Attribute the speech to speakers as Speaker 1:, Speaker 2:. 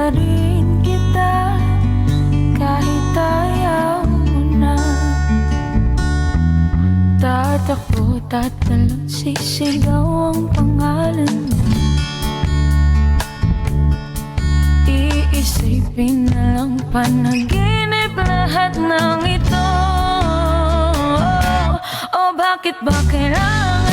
Speaker 1: pa rin kita kahit ayaw mo na. Tatakbo, tatalon, sisigaw ang pangalan mo. Iisipin na lang panaginip lahat ng ito. Oh, bakit ba kailangan